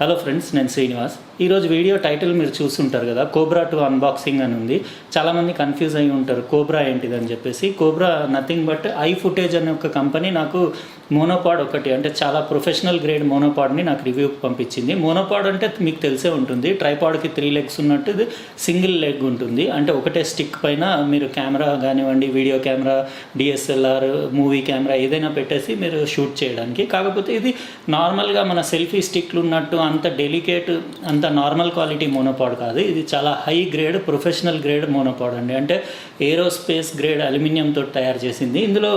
Hello friends, నేను శ్రీనివాస్. ఈరోజు video title మీరు చూస్తుంటారు కదా, కోబ్రా 2 అన్బాక్సింగ్ అని ఉంది. చాలామంది కన్ఫ్యూజ్ అయ్యి ఉంటారు కోబ్రా ఏంటిదని చెప్పేసి. Cobra nothing but I footage అనే ఒక కంపెనీ నాకు మోనోపాడ్ ఒకటి, అంటే చాలా ప్రొఫెషనల్ గ్రేడ్ మోనోపాడ్ని నాకు రివ్యూకి పంపించింది. మోనోపాడ్ అంటే మీకు తెలిసే ఉంటుంది, ట్రైపాడ్కి 3 legs ఉన్నట్టు ఇది సింగిల్ లెగ్ ఉంటుంది. అంటే ఒకటే స్టిక్ పైన మీరు కెమెరా కానివ్వండి, video camera, DSLR, movie camera ఏదైనా పెట్టేసి మీరు షూట్ చేయడానికి. కాకపోతే ఇది నార్మల్గా మన సెల్ఫీ స్టిక్లు ఉన్నట్టు అంత డెలికేట్, అంత నార్మల్ క్వాలిటీ మోనోపాడ్ కాదు. ఇది చాలా హై గ్రేడ్ ప్రొఫెషనల్ గ్రేడ్ మోనోపాడ్ అండి. అంటే ఏరోస్పేస్ గ్రేడ్ అల్యూమినియంతో తయారు చేసింది. ఇందులో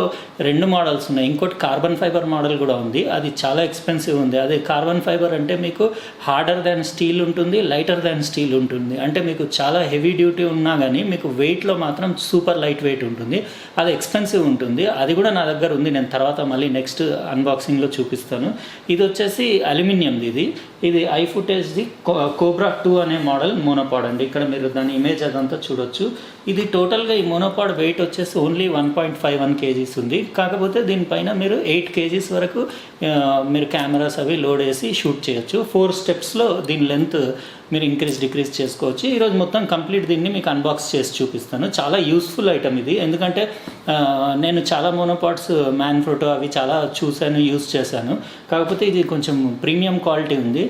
2 మోడల్స్ ఉన్నాయి. ఇంకోటి కార్బన్ ఫైబర్ మోడల్ కూడా ఉంది. అది చాలా ఎక్స్పెన్సివ్ ఉంది. అదే కార్బన్ ఫైబర్ అంటే మీకు హార్డర్ దాన్ స్టీల్ ఉంటుంది, లైటర్ దాన్ స్టీల్ ఉంటుంది. అంటే మీకు చాలా హెవీ డ్యూటీ ఉన్నా కానీ మీకు వెయిట్లో మాత్రం సూపర్ లైట్ వెయిట్ ఉంటుంది. అది ఎక్స్పెన్సివ్ ఉంటుంది. అది కూడా నా దగ్గర ఉంది. నేను తర్వాత మళ్ళీ నెక్స్ట్ అన్బాక్సింగ్లో చూపిస్తాను. ఇది వచ్చేసి అల్యూమినియంది. ఇది ఐ ఫుటేజ్ది కోబ్రా 2 అనే మోడల్ మోనోపాడ్ అండి. ఇక్కడ మీరు దాని ఇమేజ్ అదంతా చూడొచ్చు. ఇది టోటల్గా ఈ మోనోపాడ్ వెయిట్ వచ్చేసి ఓన్లీ 1.51 kgs ఉంది. కాకపోతే దీనిపైన మీరు 8 kgs వరకు మీరు కెమెరాస్ అవి లోడ్ వేసి షూట్ చేయొచ్చు. 4 స్టెప్స్లో దీని లెంత్ మీరు ఇంక్రీజ్ డిక్రీజ్ చేసుకోవచ్చు. ఈరోజు మొత్తం కంప్లీట్ దీన్ని మీకు అన్బాక్స్ చేసి చూపిస్తాను. చాలా యూస్ఫుల్ ఐటమ్ ఇది. ఎందుకంటే నేను చాలా మోనోపాడ్స్ మ్యాన్ ఫోటో అవి చాలా చూశాను, యూస్ చేశాను. కాకపోతే ఇది కొంచెం ప్రీమియం క్వాలిటీ ఉంది.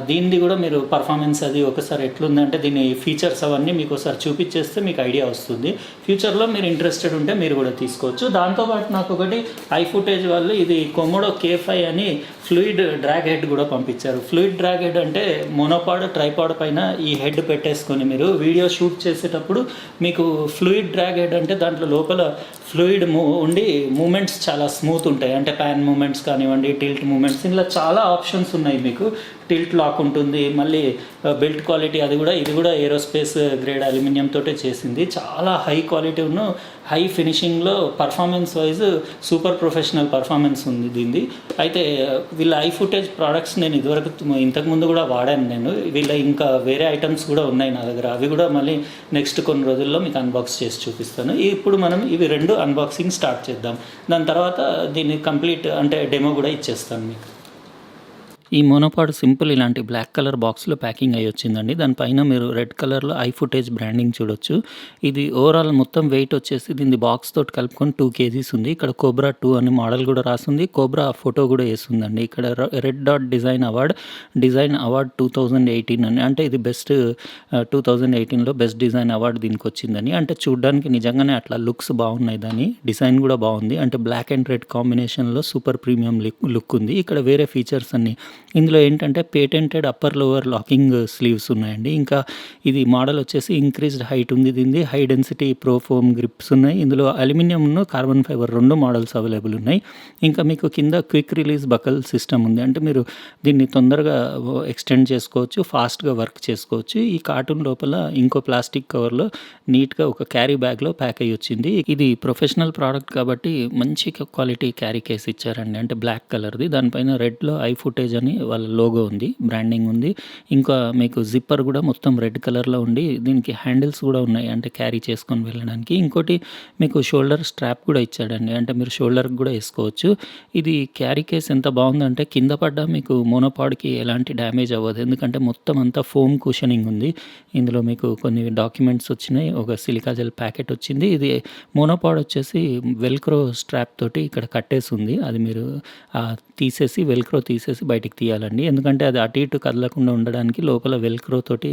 దీనిది కూడా మీరు పర్ఫార్మెన్స్ అది ఒకసారి ఎట్లుందంటే దీని ఫీచర్స్ అవన్నీ మీకు ఒకసారి చూపించేస్తే మీకు ఐడియా వస్తుంది. ఫ్యూచర్లో మీరు ఇంట్రెస్టెడ్ ఉంటే మీరు కూడా తీసుకోవచ్చు. దాంతోపాటు నాకు ఒకటి ఐ ఫుటేజ్ వాళ్ళు ఇది కొమోడో K5 అని ఫ్లూయిడ్ డ్రాగ్ హెడ్ కూడా పంపించారు. ఫ్లూయిడ్ డ్రాగ్ హెడ్ అంటే మోనోపాడ్ ట్రైపాడ్ పైన ఈ హెడ్ పెట్టేసుకొని మీరు వీడియో షూట్ చేసేటప్పుడు మీకు ఫ్లూయిడ్ డ్రాగ్ హెడ్ అంటే దాంట్లో లోపల ఫ్లూయిడ్ ఉండి మూమెంట్స్ చాలా స్మూత్ ఉంటాయి. అంటే ప్యాన్ మూమెంట్స్ కానివ్వండి, టిల్ట్ మూమెంట్స్, ఇలా చాలా ఆప్షన్స్ ఉన్నాయి. మీకు టిల్ట్ లాక్ ఉంటుంది, మళ్ళీ బిల్ట్ క్వాలిటీ అది కూడా, ఇది కూడా ఏరోస్పేస్ గ్రేడ్ అల్యూమినియం తోటే చేసింది. చాలా హై క్వాలిటీ ఉన్న హై ఫినిషింగ్లో performance wise super professional performance ఉంది దీనిది. అయితే వీళ్ళ ఐ ఫుటేజ్ ప్రోడక్ట్స్ నేను ఇదివరకు ఇంతకుముందు కూడా వాడాను. నేను వీళ్ళ ఇంకా వేరే ఐటమ్స్ కూడా ఉన్నాయి నా దగ్గర. అవి కూడా మళ్ళీ నెక్స్ట్ కొన్ని రోజుల్లో మీకు అన్బాక్స్ చేసి చూపిస్తాను. ఇప్పుడు మనం ఇవి 2 అన్బాక్సింగ్ స్టార్ట్ చేద్దాం. దాని తర్వాత దీన్ని కంప్లీట్ అంటే డెమో కూడా ఇచ్చేస్తాను మీకు. ఈ మోనోపాడ్ సింపుల్ ఇలాంటి బ్లాక్ కలర్ బాక్స్లో ప్యాకింగ్ అయ్యి వచ్చిందండి. దానిపైన మీరు రెడ్ కలర్లో ఐ ఫుటేజ్ బ్రాండింగ్ చూడొచ్చు. ఇది ఓవరాల్ మొత్తం వెయిట్ వచ్చేసి దీని బాక్స్ తోటి కలుపుకొని 2 kgs ఉంది. ఇక్కడ కోబ్రా 2 అనే మోడల్ కూడా రాస్తుంది. కోబ్రా ఫోటో కూడా వేస్తుందండి. ఇక్కడ రెడ్ డాట్ డిజైన్ అవార్డ్ 2018 అని, అంటే ఇది బెస్ట్ 2018లో బెస్ట్ డిజైన్ అవార్డు దీనికి వచ్చిందని. అంటే చూడడానికి నిజంగానే అట్లా లుక్స్ బాగున్నాయి. దాని డిజైన్ కూడా బాగుంది. అంటే బ్లాక్ అండ్ రెడ్ కాంబినేషన్లో సూపర్ ప్రీమియం లుక్ ఉంది. ఇక్కడ వేరే ఫీచర్స్ అన్ని ఇందులో ఏంటంటే patented upper lower locking sleeves ఉన్నాయండి. ఇంకా ఇది మోడల్ వచ్చేసి ఇంక్రీజ్డ్ హైట్ ఉంది. దీనిది high density pro foam grips ఉన్నాయి. ఇందులో అల్యూమినియంను కార్బన్ ఫైబర్ 2 మోడల్స్ అవైలబుల్ ఉన్నాయి. ఇంకా మీకు కింద క్విక్ రిలీజ్ బకల్ సిస్టమ్ ఉంది. అంటే మీరు దీన్ని తొందరగా ఎక్స్టెండ్ చేసుకోవచ్చు, ఫాస్ట్గా వర్క్ చేసుకోవచ్చు. ఈ కార్టూన్ లోపల ఇంకో ప్లాస్టిక్ కవర్లో నీట్గా ఒక క్యారీ బ్యాగ్లో ప్యాక్ అయ్యి వచ్చింది. ఇది ప్రొఫెషనల్ ప్రోడక్ట్ కాబట్టి మంచి క్వాలిటీ క్యారీ కేస్ ఇచ్చారండి. అంటే బ్లాక్ కలర్ది, దానిపైన రెడ్లో ఐ ఫుటేజ్ అని వాళ్ళ లోగో ఉంది, బ్రాండింగ్ ఉంది. ఇంకా మీకు జిప్పర్ కూడా మొత్తం రెడ్ కలర్లో ఉండి దీనికి హ్యాండిల్స్ కూడా ఉన్నాయి, అంటే క్యారీ చేసుకొని వెళ్ళడానికి. ఇంకోటి మీకు షోల్డర్ స్ట్రాప్ కూడా ఇచ్చాడండి, అంటే మీరు షోల్డర్కి కూడా వేసుకోవచ్చు. ఇది క్యారీ కేస్ ఎంత బాగుందంటే కింద పడ్డా మీకు మోనోపాడ్కి ఎలాంటి డ్యామేజ్ అవ్వదు. ఎందుకంటే మొత్తం అంతా ఫోమ్ కుషనింగ్ ఉంది. ఇందులో మీకు కొన్ని డాక్యుమెంట్స్ వచ్చినాయి, ఒక సిలికా జెల్ ప్యాకెట్ వచ్చింది. ఇది మోనోపాడ్ వచ్చేసి వెల్క్రో స్ట్రాప్ తోటి ఇక్కడ కట్టేసి ఉంది. అది మీరు తీసేసి వెల్క్రో తీసేసి బయటికి తీయాలండి. ఎందుకంటే అది అటు ఇటు కదలకుండా ఉండడానికి లోపల వెల్క్రో తోటి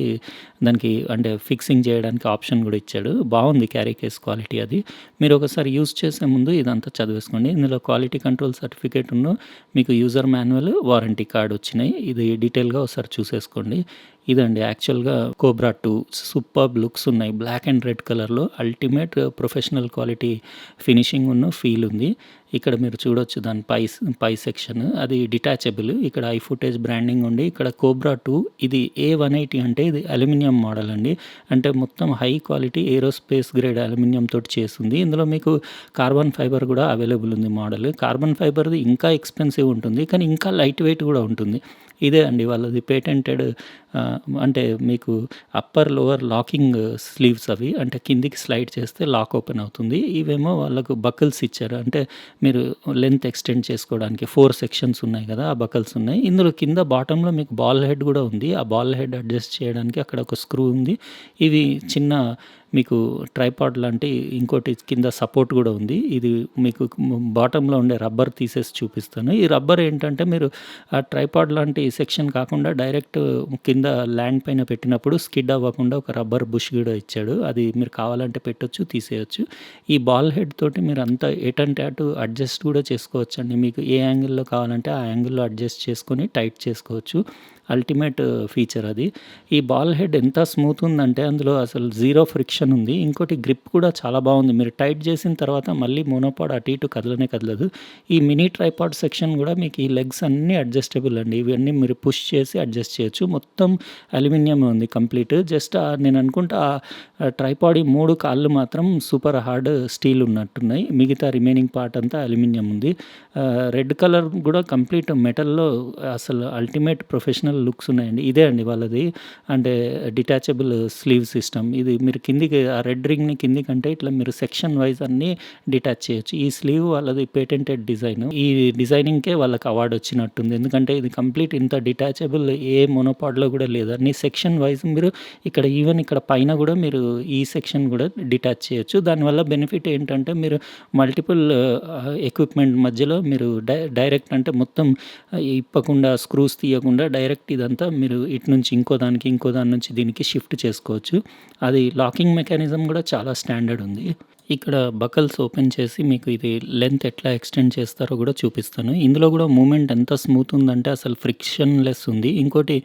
దానికి అంటే ఫిక్సింగ్ చేయడానికి ఆప్షన్ కూడా ఇచ్చాడు. బాగుంది క్యారీ కేస్ క్వాలిటీ. అది మీరు ఒకసారి యూజ్ చేసే ముందు ఇదంతా చదివేసుకోండి. ఇందులో క్వాలిటీ కంట్రోల్ సర్టిఫికేట్ ఉన్న మీకు యూజర్ మాన్యువల్, వారంటీ కార్డ్ వచ్చినాయి. ఇది డీటెయిల్గా ఒకసారి చూసేసుకోండి. ఇదండి యాక్చువల్గా కోబ్రా 2 సూపర్బ్ లుక్స్ ఉన్నాయి. బ్లాక్ అండ్ రెడ్ కలర్లో అల్టిమేట్ ప్రొఫెషనల్ క్వాలిటీ ఫినిషింగ్ ఉన్న ఫీల్ ఉంది. ఇక్కడ మీరు చూడొచ్చు దాని పై సెక్షన్ అది డిటాచబుల్. ఇక్కడ ఐ ఫుటేజ్ బ్రాండింగ్ ఉండి ఇక్కడ కోబ్రా 2 ఇది A180 అంటే ఇది అల్యూమినియం మోడల్ అండి. అంటే మొత్తం high quality aerospace grade aluminium తోటి చేస్తుంది. ఇందులో మీకు కార్బన్ ఫైబర్ కూడా అవైలబుల్ ఉంది మోడల్. కార్బన్ ఫైబర్ది ఇంకా ఎక్స్పెన్సివ్ ఉంటుంది, కానీ ఇంకా లైట్ వెయిట్ కూడా ఉంటుంది. ఇదే అండి వాళ్ళది పేటెంటెడ్ అంటే మీకు అప్పర్, లోవర్ లాకింగ్ స్లీవ్స్ అవి. అంటే కిందికి స్లైడ్ చేస్తే లాక్ ఓపెన్ అవుతుంది. ఇవేమో వాళ్ళకు బకిల్స్ ఇచ్చారు. అంటే మీరు లెంత్ ఎక్స్టెండ్ చేసుకోవడానికి 4 సెక్షన్స్ ఉన్నాయి కదా! ఆ బకిల్స్ ఉన్నాయి. ఇందులో కింద బాటమ్‌లో మీకు బాల్ హెడ్ కూడా ఉంది. ఆ బాల్ హెడ్ అడ్జస్ట్ చేయడానికి అక్కడ ఒక స్క్రూ ఉంది. ఇవి చిన్న మీకు ట్రైపాడ్ లాంటి ఇంకోటి కింద సపోర్ట్ కూడా ఉంది. ఇది మీకు బాటమ్‌లో ఉండే రబ్బర్ తీసేసి చూపిస్తాను. ఈ రబ్బర్ ఏంటంటే మీరు ఆ ట్రైపాడ్ లాంటి సెక్షన్ కాకుండా డైరెక్ట్ కింద ల్యాండ్ పైన పెట్టినప్పుడు స్కిడ్ అవ్వకుండా ఒక రబ్బర్ బుష్ కూడా ఇచ్చాడు. అది మీరు కావాలంటే పెట్టొచ్చు, తీసేయొచ్చు. ఈ బాల్ హెడ్ తోటి మీరు అంతా ఎటంటే అటు అడ్జస్ట్ కూడా చేసుకోవచ్చండి. మీకు ఏ యాంగిల్‌లో కావాలంటే ఆ యాంగిల్‌లో అడ్జస్ట్ చేసుకొని టైట్ చేసుకోవచ్చు. అల్టిమేట్ ఫీచర్ అది. ఈ బాల్ హెడ్ ఎంత స్మూత్ ఉందంటే అందులో అసలు జీరో ఫ్రిక్షన్ ఉంది. ఇంకోటి గ్రిప్ కూడా చాలా బాగుంది. మీరు టైట్ చేసిన తర్వాత మళ్ళీ మోనోపాడ్ అటు ఇటు కదలనే కదలదు. ఈ మినీ ట్రైపాడ్ సెక్షన్ కూడా మీకు ఈ లెగ్స్ అన్నీ అడ్జస్టబుల్ అండి. ఇవన్నీ మీరు పుష్ చేసి అడ్జస్ట్ చేయొచ్చు. మొత్తం అల్యూమినియం ఉంది కంప్లీట్. జస్ట్ నేను అనుకుంటా ట్రైపాడ్ ఈ 3 కాళ్ళు మాత్రం సూపర్ హార్డ్ స్టీల్ ఉన్నట్టున్నాయి. మిగతా రిమైనింగ్ పార్ట్ అంతా అల్యూమినియం ఉంది. రెడ్ కలర్ కూడా కంప్లీట్ మెటల్‌లో అసలు అల్టిమేట్ ప్రొఫెషనల్ లుక్స్ ఉన్నాయండి. ఇదే అండి వాళ్ళది. అంటే డిటాచబుల్ స్లీవ్ సిస్టమ్. ఇది మీరు కిందికి ఆ రెడ్ రింగ్‌ని కిందికంటే ఇట్లా మీరు సెక్షన్ వైస్ అన్నీ డిటాచ్ చేయొచ్చు. ఈ స్లీవ్ వాళ్ళది పేటెంటెడ్ డిజైన్. ఈ డిజైనింగ్‌కే వాళ్ళకి అవార్డ్ వచ్చినట్టుంది. ఎందుకంటే ఇది కంప్లీట్ ఇంత డిటాచబుల్ ఏ మోనోపాడ్‌లో కూడా లేదు. అన్ని సెక్షన్ వైస్ మీరు ఈవెన్ ఇక్కడ పైన కూడా మీరు ఈ సెక్షన్ కూడా డిటాచ్ చేయొచ్చు. దానివల్ల బెనిఫిట్ ఏంటంటే మీరు మల్టిపుల్ ఎక్విప్‌మెంట్ మధ్యలో మీరు డైరెక్ట్ అంటే మొత్తం ఇప్పకుండా స్క్రూస్ తీయకుండా డైరెక్ట్ ఇదంతా మీరు ఇటు నుంచి ఇంకో దాని నుంచి దీనికి షిఫ్ట్ చేసుకోవచ్చు. అది లాకింగ్ మెకానిజం కూడా చాలా స్టాండర్డ్ ఉంది. ఇక్కడ బకల్స్ ఓపెన్ చేసి మీకు ఇది లెంత్ ఎట్లా ఎక్స్టెండ్ చేస్తారో కూడా చూపిస్తాను. ఇందులో కూడా మూమెంట్ ఎంత స్మూత్ ఉందంటే అసలు ఫ్రిక్షన్‌లెస్ ఉంది. ఇంకోటి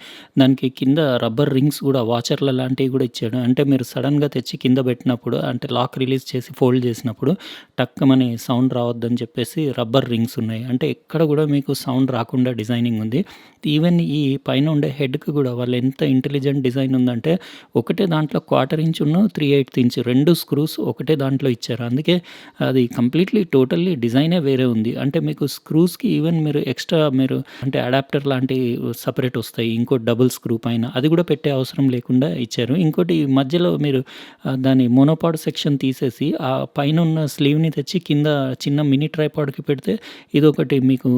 దానికి కింద రబ్బర్ రింగ్స్ కూడా వాచర్ల లాంటివి కూడా ఇచ్చాడు. అంటే మీరు సడెన్‌గా తెచ్చి కింద పెట్టినప్పుడు అంటే లాక్ రిలీజ్ చేసి ఫోల్డ్ చేసినప్పుడు టక్కుమని సౌండ్ రావద్దని చెప్పేసి రబ్బర్ రింగ్స్ ఉన్నాయి. అంటే ఎక్కడ కూడా మీకు సౌండ్ రాకుండా డిజైనింగ్ ఉంది. ఈవెన్ ఈ పైన ఉండే హెడ్‌కి కూడా వాళ్ళు ఎంత ఇంటెలిజెంట్ డిజైన్ ఉందంటే ఒకటే దాంట్లో 1/4 ఇంచును 3/8 ఇంచు 2 స్క్రూస్ ఒకటే దాంట్లో ఇచ్చారు. అందుకే అది కంప్లీట్‌లీ టోటల్లీ డిజైనే వేరే ఉంది. అంటే మీకు స్క్రూస్‌కి ఈవెన్ మీరు ఎక్స్ట్రా మీరు అంటే అడాప్టర్ లాంటి సెపరేట్ వస్తాయి. ఇంకోటి డబుల్ స్క్రూ పైన అది కూడా పెట్టే అవసరం లేకుండా ఇచ్చారు. ఇంకోటి మధ్యలో మీరు దాని మోనోపాడ్ సెక్షన్ తీసేసి ఆ పైనున్న స్లీవ్‌ని తెచ్చి కింద చిన్న మినీ ట్రైపాడ్‌కి పెడితే ఇదొకటి మీకు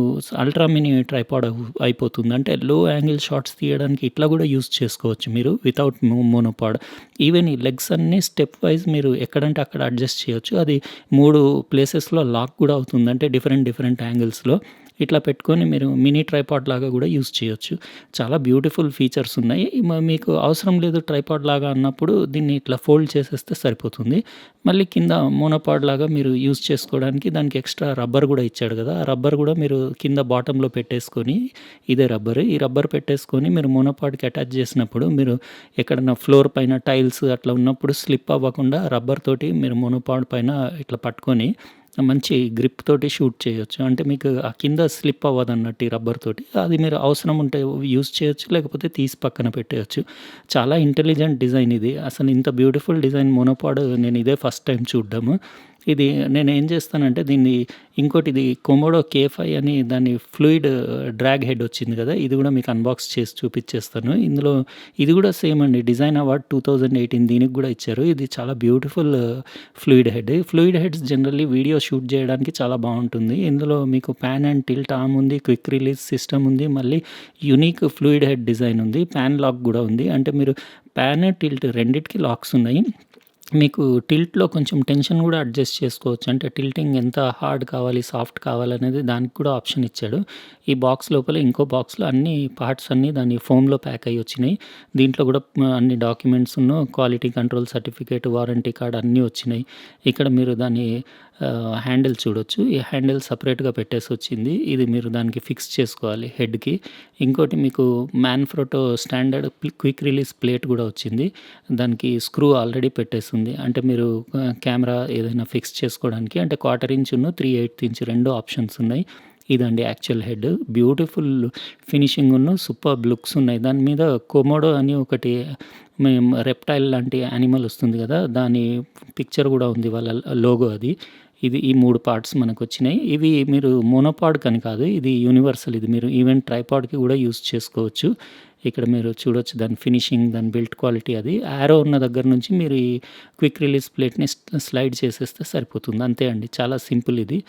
అల్ట్రా మినీ ట్రైపాడ్ అయిపోతుంది. అంటే లో యాంగిల్ షాట్స్ తీయడానికి ఇట్లా కూడా యూజ్ చేసుకోవచ్చు మీరు వితౌట్ మోనోపాడ్. ఈవెన్ ఈ లెగ్స్ అన్నీ స్టెప్ వైస్ మీరు ఎక్కడంటే అక్కడ అడ్జస్ట్ చేయొచ్చు. అది 3 ప్లేసెస్‌లో లాక్ కూడా అవుతుంది. అంటే డిఫరెంట్ యాంగిల్స్‌లో ఇట్లా పెట్టుకొని మీరు మినీ ట్రైపాడ్ లాగా కూడా యూజ్ చేయొచ్చు. చాలా బ్యూటిఫుల్ ఫీచర్స్ ఉన్నాయి. మీకు అవసరం లేదు ట్రైపాడ్ లాగా అన్నప్పుడు దీన్ని ఇట్లా ఫోల్డ్ చేసేస్తే సరిపోతుంది. మళ్ళీ కింద మోనోపాడ్ లాగా మీరు యూజ్ చేసుకోవడానికి దానికి ఎక్స్ట్రా రబ్బర్ కూడా ఇచ్చాడు కదా! ఆ రబ్బర్ కూడా మీరు కింద బాటమ్‌లో పెట్టేసుకొని ఇదే రబ్బర్. ఈ రబ్బర్ పెట్టేసుకొని మీరు మోనోపాడ్‌కి అటాచ్ చేసినప్పుడు మీరు ఎక్కడన్నా ఫ్లోర్ పైన టైల్స్ అట్లా ఉన్నప్పుడు స్లిప్ అవ్వకుండా రబ్బర్ తోటి మీరు మోనోపాడ్ పైన ఇట్లా పట్టుకొని మంచి గ్రిప్ తోటి షూట్ చేయొచ్చు. అంటే మీకు ఆ కింద స్లిప్ అవ్వదన్నట్టు ఈ రబ్బర్ తోటి. అది మీరు అవసరం ఉంటే యూజ్ చేయొచ్చు. లేకపోతే తీసి పక్కన పెట్టేయొచ్చు. చాలా ఇంటెలిజెంట్ డిజైన్ ఇది. అసలు ఇంత బ్యూటిఫుల్ డిజైన్ మోనోపాడ్ నేను ఇదే ఫస్ట్ టైం చూడ్డము. ఇది నేనేం చేస్తానంటే దీన్ని ఇంకోటిది కొమోడో K5 అని దాని ఫ్లూయిడ్ డ్రాగ్ హెడ్ వచ్చింది కదా! ఇది కూడా మీకు అన్బాక్స్ చేసి చూపిచ్చేస్తాను. ఇందులో ఇది కూడా సేమ్ అండి. డిజైన్ అవార్డ్ 2018 దీనికి కూడా ఇచ్చారు. ఇది చాలా beautiful fluid head. Fluid heads generally video shoot చేయడానికి చాలా బాగుంటుంది. ఇందులో మీకు పాన్ అండ్ టిల్ట్ ఆర్మ్ ఉంది. క్విక్ రిలీజ్ సిస్టమ్ ఉంది. మళ్ళీ యూనిక్ ఫ్లూయిడ్ హెడ్ డిజైన్ ఉంది. పాన్ లాక్ కూడా ఉంది. అంటే మీరు పాన్, టిల్ట్ రెండిటికి లాక్స్ ఉన్నాయి. మీకు టిల్ట్‌లో కొంచెం టెన్షన్ కూడా అడ్జస్ట్ చేసుకోవచ్చు. అంటే టిల్టింగ్ ఎంత హార్డ్ కావాలి, సాఫ్ట్ కావాలనేది దానికి కూడా ఆప్షన్ ఇచ్చాడు. ఈ బాక్స్ లోపల ఇంకో బాక్స్‌లో అన్ని పార్ట్స్ అన్నీ దాని ఫోమ్‌లో ప్యాక్ అయ్యి వచ్చినాయి. దీంట్లో కూడా అన్ని డాక్యుమెంట్స్‌ను, quality control certificate, warranty card అన్నీ వచ్చినాయి. ఇక్కడ మీరు దాని హ్యాండిల్ చూడొచ్చు. ఈ హ్యాండిల్ సెపరేట్‌గా పెట్టేసొచ్చింది. ఇది మీరు దానికి ఫిక్స్ చేసుకోవాలి హెడ్‌కి. ఇంకోటి మీకు మ్యాన్‌ఫ్రోటో స్టాండర్డ్ క్విక్ రిలీజ్ ప్లేట్ కూడా వచ్చింది. దానికి స్క్రూ ఆల్రెడీ పెట్టేసుంది. అంటే మీరు కెమెరా ఏదైనా ఫిక్స్ చేసుకోవడానికి అంటే 1/4 ఇంచును 3/8 ఇంచు 2 ఆప్షన్స్ ఉన్నాయి. ఇదండి యాక్చువల్ హెడ్. బ్యూటిఫుల్ ఫినిషింగును సూపర్బ్ లుక్స్ ఉన్నాయి. దాని మీద కొమోడో అని ఒకటి రెప్టైల్ లాంటి యానిమల్ వస్తుంది కదా! దాని పిక్చర్ కూడా ఉంది వాళ్ళ లోగో అది. ఇది ఈ 3 పార్ట్స్ మనకొచ్చినాయి. ఇవి మీరు మోనోపాడ్ కని కాదు, ఇది యూనివర్సల్. ఇది మీరు ఈవెన్ ట్రైపాడ్‌కి కూడా యూజ్ చేసుకోవచ్చు. ఇక్కడ మీరు చూడొచ్చు దాని ఫినిషింగ్, దాని బిల్డ్ క్వాలిటీ అది. యారో ఉన్న దగ్గర నుంచి మీరు ఈ క్విక్ రిలీజ్ ప్లేట్‌ని స్లైడ్ చేసేస్తే సరిపోతుంది. అంతే అండి. చాలా సింపుల్ ఇది.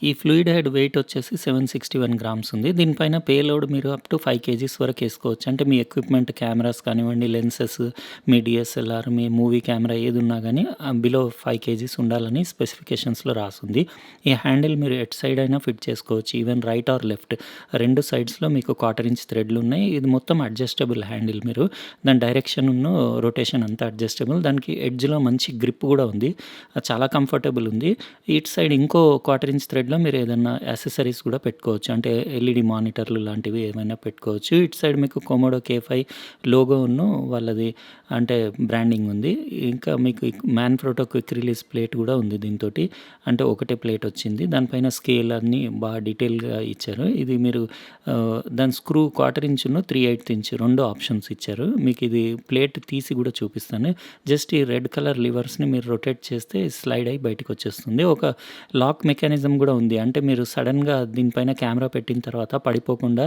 ఈ ఫ్లూయిడ్ హెడ్ వెయిట్ వచ్చేసి 761 గ్రామ్స్ ఉంది. దీనిపైన పేలోడ్ మీరు అప్ టు 5 కేజీస్ వరకు వేసుకోవచ్చు. అంటే మీ ఎక్విప్మెంట్ కెమెరాస్ కానివ్వండి, లెన్సెస్, మీ డిఎస్ఎల్ఆర్, మీ మూవీ కెమెరా ఏది ఉన్నా కానీ బిలో 5 కేజీస్ ఉండాలని స్పెసిఫికేషన్స్లో రాసుంది. ఈ హ్యాండిల్ మీరు ఎట్ సైడ్ అయినా ఫిట్ చేసుకోవచ్చు, ఈవెన్ రైట్ ఆర్ లెఫ్ట్. 2 సైడ్స్లో మీకు 1/4 ఇంచ్ థ్రెడ్లు ఉన్నాయి. ఇది మొత్తం అడ్జస్టబుల్ హ్యాండిల్. మీరు దాని డైరెక్షన్ రొటేషన్ అంతా అడ్జస్టబుల్. దానికి ఎడ్జ్లో మంచి గ్రిప్ కూడా ఉంది, చాలా కంఫర్టబుల్ ఉంది. ఇటు సైడ్ ఇంకో 1/4 ఇంచ్ థ్రెడ్ మీరు ఏదైనా యాక్సెసరీస్ కూడా పెట్టుకోవచ్చు, అంటే ఎల్ఈడి మానిటర్లు లాంటివి ఏమైనా పెట్టుకోవచ్చు. ఇటు సైడ్ మీకు కొమోడో K5 లోగోను వాళ్ళది అంటే బ్రాండింగ్ ఉంది. ఇంకా మీకు మ్యాన్ఫ్రోటో క్విక్ రిలీజ్ ప్లేట్ కూడా ఉంది దీంతో. అంటే ఒకటే ప్లేట్ వచ్చింది, దానిపైన స్కేల్ అన్నీ బాగా డీటెయిల్గా ఇచ్చారు. ఇది మీరు దాని స్క్రూ 1/4 ఇంచును 3/8 ఇంచ్ 2 ఆప్షన్స్ ఇచ్చారు. మీకు ఇది ప్లేట్ తీసి కూడా చూపిస్తాను. జస్ట్ ఈ రెడ్ కలర్ లివర్స్ని మీరు రొటేట్ చేస్తే స్లైడ్ అయ్యి బయటకు వచ్చేస్తుంది. ఒక లాక్ మెకానిజం కూడా ఉంది. అంటే మీరు సడన్గా దీనిపైన కెమెరా పెట్టిన తర్వాత పడిపోకుండా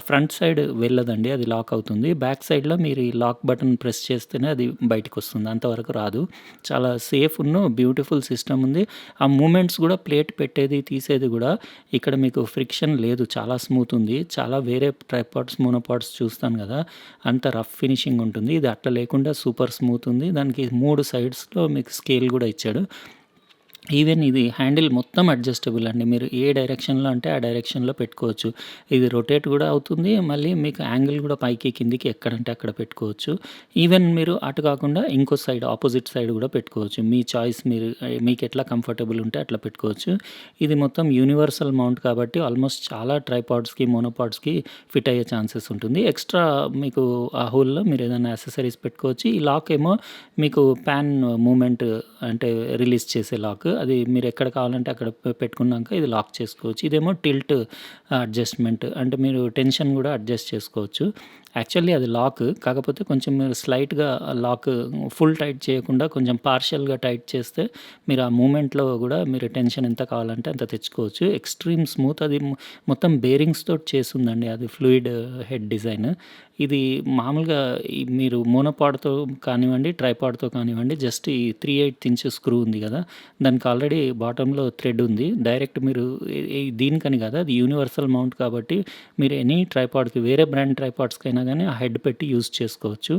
ఫ్రంట్ సైడ్ వెళ్ళదండి, అది లాక్ అవుతుంది. బ్యాక్ సైడ్లో మీరు ఈ లాక్ బటన్ ప్రెస్ చేస్తేనే అది బయటకు వస్తుంది, అంతవరకు రాదు. చాలా సేఫ్ బ్యూటిఫుల్ సిస్టమ్ ఉంది. ఆ మూమెంట్స్ కూడా ప్లేట్ పెట్టేది తీసేది కూడా ఇక్కడ మీకు ఫ్రిక్షన్ లేదు, చాలా స్మూత్ ఉంది. చాలా వేరే ట్రైపాడ్స్, మోనోపాడ్స్ చూస్తాను కదా, అంత రఫ్ ఫినిషింగ్ ఉంటుంది. ఇది అట్లా లేకుండా సూపర్ స్మూత్ ఉంది. దానికి 3 సైడ్స్లో మీకు స్కేల్ కూడా ఇచ్చాడు. ఈవెన్ ఇది హ్యాండిల్ మొత్తం అడ్జస్టబుల్ అండి. మీరు ఏ డైరెక్షన్లో అంటే ఆ డైరెక్షన్లో పెట్టుకోవచ్చు. ఇది రొటేట్ కూడా అవుతుంది, మళ్ళీ మీకు యాంగిల్ కూడా పైకి కిందికి ఎక్కడంటే అక్కడ పెట్టుకోవచ్చు. ఈవెన్ మీరు అటు కాకుండా ఇంకో సైడ్, ఆపోజిట్ సైడ్ కూడా పెట్టుకోవచ్చు. మీ చాయిస్, మీకు ఎట్లా కంఫర్టబుల్ ఉంటే అట్లా పెట్టుకోవచ్చు. ఇది మొత్తం యూనివర్సల్ మౌంట్ కాబట్టి ఆల్మోస్ట్ చాలా ట్రైపాడ్స్కి, మోనోపాడ్స్కి ఫిట్ అయ్యే ఛాన్సెస్ ఉంటుంది. ఎక్స్ట్రా మీకు ఆ హోల్లో మీరు ఏదైనా యాక్సెసరీస్ పెట్టుకోవచ్చు. ఈ లాక్ ఏమో మీకు ప్యాన్ మూమెంట్ అంటే రిలీజ్ చేసే లాక్, అది మీరు ఎక్కడ కావాలంటే అక్కడ పెట్టుకున్నాక ఇది లాక్ చేసుకోవచ్చు. ఇదేమో టిల్ట్ అడ్జస్ట్మెంట్, అంటే మీరు టెన్షన్ కూడా అడ్జస్ట్ చేసుకోవచ్చు. యాక్చువల్లీ అది లాక్, కాకపోతే కొంచెం మీరు స్లైట్గా లాక్ ఫుల్ టైట్ చేయకుండా కొంచెం పార్షియల్గా టైట్ చేస్తే మీరు ఆ మూమెంట్లో కూడా మీరు టెన్షన్ ఎంత కావాలంటే అంత తెచ్చుకోవచ్చు. Extreme smooth. అది మొత్తం బేరింగ్స్ తోటి చేస్తుందండి, అది ఫ్లూయిడ్ హెడ్ డిజైన్. ఇది మామూలుగా మీరు మోనోపాడ్తో కానివ్వండి, ట్రైపాడ్తో కానివ్వండి, జస్ట్ ఈ 3/8 ఇంచ్ స్క్రూ ఉంది కదా, దానికి ఆల్రెడీ బాటంలో థ్రెడ్ ఉంది. డైరెక్ట్ మీరు దీనికని కదా, అది యూనివర్సల్ మౌంట్ కాబట్టి మీరు ఎనీ ట్రైపాడ్కి, వేరే బ్రాండ్ ట్రైపాడ్స్కైనా కానీ ఆ హెడ్ పెట్టి యూజ్ చేసుకోవచ్చు.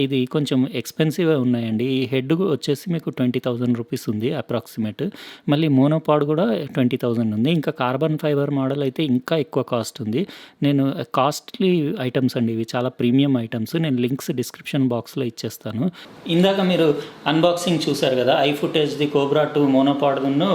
ఇది కొంచెం ఎక్స్పెన్సివ్ ఉన్నాయండి. ఈ హెడ్ వచ్చేసి మీకు 20,000 రూపీస్ ఉంది అప్రాక్సిమేట్. మళ్ళీ మోనోపాడ్ కూడా 20,000 ఉంది. ఇంకా కార్బన్ ఫైబర్ మోడల్ అయితే ఇంకా ఎక్కువ కాస్ట్ ఉంది. నేను కాస్ట్లీ ఐటమ్స్ అండి ఇవి, చాలా ప్రీమియం ఐటమ్స్. నేను లింక్స్ డిస్క్రిప్షన్ బాక్స్లో ఇచ్చేస్తాను. ఇందాక మీరు అన్బాక్సింగ్ చూసారు కదా, ఐ ఫుటేజ్ది కోబ్రా 2 మోనోపాడ్ను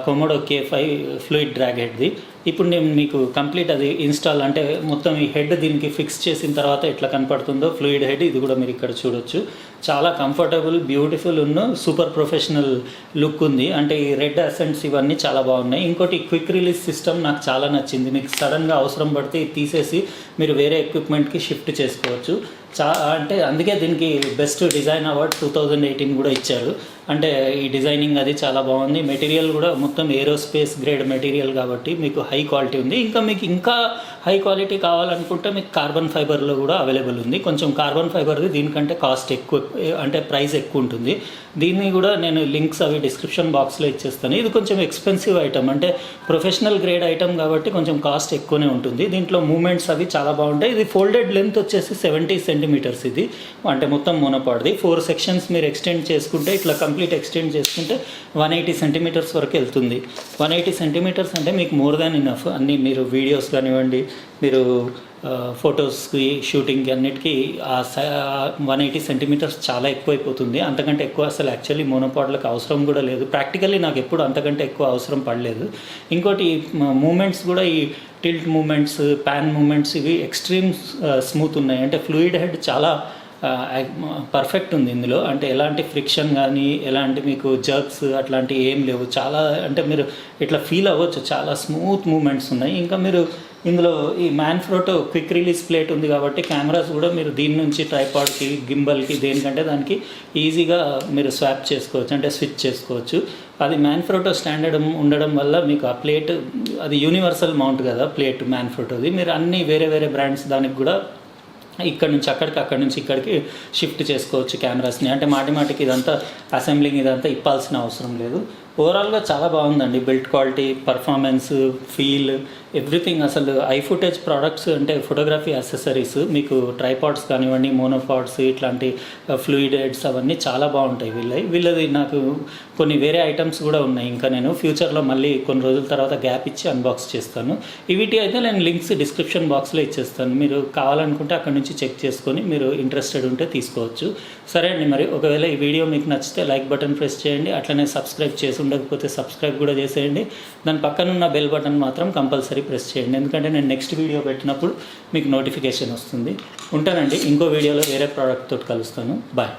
కొమోడో K5 ఫ్లూయిడ్ డ్రాగ్ హెడ్ది. ఇప్పుడు నేను మీకు కంప్లీట్ అది ఇన్స్టాల్, అంటే మొత్తం ఈ హెడ్ దీనికి ఫిక్స్ చేసిన తర్వాత ఎట్లా కనపడుతుందో ఫ్లూయిడ్ హెడ్, ఇది కూడా మీరు ఇక్కడ చూడొచ్చు. చాలా comfortable, beautiful super professional look ఉంది. అంటే ఈ రెడ్ అసెంట్స్ ఇవన్నీ చాలా బాగున్నాయి. ఇంకోటి క్విక్ రిలీజ్ సిస్టమ్ నాకు చాలా నచ్చింది. మీకు సడన్గా అవసరం పడితే తీసేసి మీరు వేరే ఎక్విప్మెంట్కి షిఫ్ట్ చేసుకోవచ్చు. అంటే అందుకే దీనికి బెస్ట్ డిజైన్ అవార్డ్ 2018 కూడా ఇచ్చారు. అంటే ఈ డిజైనింగ్ అది చాలా బాగుంది. మెటీరియల్ కూడా మొత్తం ఏరోస్పేస్ గ్రేడ్ మెటీరియల్ కాబట్టి మీకు హై క్వాలిటీ ఉంది. ఇంకా హై క్వాలిటీ కావాలనుకుంటే మీకు కార్బన్ ఫైబర్లో కూడా అవైలబుల్ ఉంది. కొంచెం కార్బన్ ఫైబర్ది దీనికంటే కాస్ట్ ఎక్కువ, అంటే ప్రైస్ ఎక్కువ ఉంటుంది. దీన్ని కూడా నేను లింక్స్ అవి డిస్క్రిప్షన్ బాక్స్లో ఇచ్చేస్తాను. ఇది కొంచెం ఎక్స్పెన్సివ్ ఐటమ్, అంటే ప్రొఫెషనల్ గ్రేడ్ ఐటమ్ కాబట్టి కొంచెం కాస్ట్ ఎక్కువనే ఉంటుంది. దీంట్లో మూమెంట్స్ అవి చాలా బాగుంటాయి. ఇది ఫోల్డెడ్ లెంత్ వచ్చేసి 70 సెంటీమీటర్స్. ఇది అంటే మొత్తం మోనోపాడ్ది 4 సెక్షన్స్ మీరు ఎక్స్టెండ్ చేసుకుంటే, ఇట్లా కంప్లీట్ ఎక్స్టెండ్ చేసుకుంటే 180 సెంటీమీటర్స్ వరకు వెళ్తుంది. 180 సెంటీమీటర్స్ అంటే మీకు మోర్ దాన్ ఇనఫ్. అన్నీ మీరు వీడియోస్ కానివ్వండి, మీరు ఫొటోస్కి, షూటింగ్కి అన్నిటికీ 180 సెంటీమీటర్స్ చాలా ఎక్కువైపోతుంది. అంతకంటే ఎక్కువ అసలు యాక్చువల్లీ మోనోపాడ్లకు అవసరం కూడా లేదు. ప్రాక్టికల్లీ నాకు ఎప్పుడు అంతకంటే ఎక్కువ అవసరం పడలేదు. ఇంకోటి మూమెంట్స్ కూడా, ఈ టిల్ట్ మూమెంట్స్, ప్యాన్ మూమెంట్స్ ఇవి ఎక్స్ట్రీమ్ స్మూత్ ఉన్నాయి. అంటే ఫ్లూయిడ్ హెడ్ చాలా పర్ఫెక్ట్ ఉంది ఇందులో. అంటే ఎలాంటి ఫ్రిక్షన్ కానీ, ఎలాంటి మీకు జర్క్స్ అట్లాంటివి ఏం లేవు. చాలా అంటే మీరు ఇట్లా ఫీల్ అవ్వచ్చు, చాలా స్మూత్ మూమెంట్స్ ఉన్నాయి. ఇంకా మీరు ఇందులో ఈ మ్యాన్ఫ్రోటో క్విక్ రిలీజ్ ప్లేట్ ఉంది కాబట్టి కెమెరాస్ కూడా మీరు దీని నుంచి ట్రైపాడ్కి గింబల్కి దేనికంటే దానికి ఈజీగా మీరు స్వాప్ చేసుకోవచ్చు, అంటే స్విచ్ చేసుకోవచ్చు. అది మ్యాన్ఫ్రోటో స్టాండర్డ్ ఉండడం వల్ల మీకు ఆ ప్లేట్ అది యూనివర్సల్ మౌంట్ కదా ప్లేట్ మ్యాన్ఫ్రోటోది. మీరు అన్ని వేరే వేరే బ్రాండ్స్ దానికి కూడా ఇక్కడ నుంచి అక్కడికి అక్కడి నుంచి ఇక్కడికి షిఫ్ట్ చేసుకోవచ్చు కెమెరాస్ని. అంటే మాటికి ఇదంతా అసెంబ్లింగ్ ఇదంతా ఇప్పాల్సిన అవసరం లేదు. ఓవరాల్గా చాలా బాగుందండి. Build quality, performance, feel, everything. అసలు ఐ ఫుటేజ్ ప్రోడక్ట్స్ అంటే ఫోటోగ్రఫీ యాక్సెసరీస్ మీకు ట్రైపాడ్స్ కానివ్వండి, మోనోపాడ్స్, ఇట్లాంటి ఫ్లూయిడ్ హెడ్స్ అవన్నీ చాలా బాగుంటాయి వీళ్ళది. నాకు కొన్ని వేరే ఐటమ్స్ కూడా ఉన్నాయి. ఇంకా నేను ఫ్యూచర్లో మళ్ళీ కొన్ని రోజుల తర్వాత గ్యాప్ ఇచ్చి అన్బాక్స్ చేస్తాను. వీటి అయితే నేను లింక్స్ డిస్క్రిప్షన్ బాక్స్లో ఇచ్చేస్తాను. మీరు కావాలనుకుంటే అక్కడ నుంచి చెక్ చేసుకొని మీరు ఇంట్రెస్టెడ్ ఉంటే తీసుకోవచ్చు. సరే అండి, మరి ఒకవేళ ఈ వీడియో మీకు నచ్చితే లైక్ బటన్ ప్రెస్ చేయండి. అట్లనే సబ్స్క్రైబ్ చేసి ఉండకపోతే సబ్స్క్రైబ్ కూడా చేసేయండి. దాని పక్కన ఉన్న బెల్ బటన్ మాత్రం కంపల్సరీ ప్రెస్ చేయండి, ఎందుకంటే నేను నెక్స్ట్ వీడియో పెట్టినప్పుడు మీకు నోటిఫికేషన్ వస్తుంది. ఉంటానండి, ఇంకో వీడియోలో వేరే ప్రోడక్ట్ తోటి కలుస్తాను. బాయ్.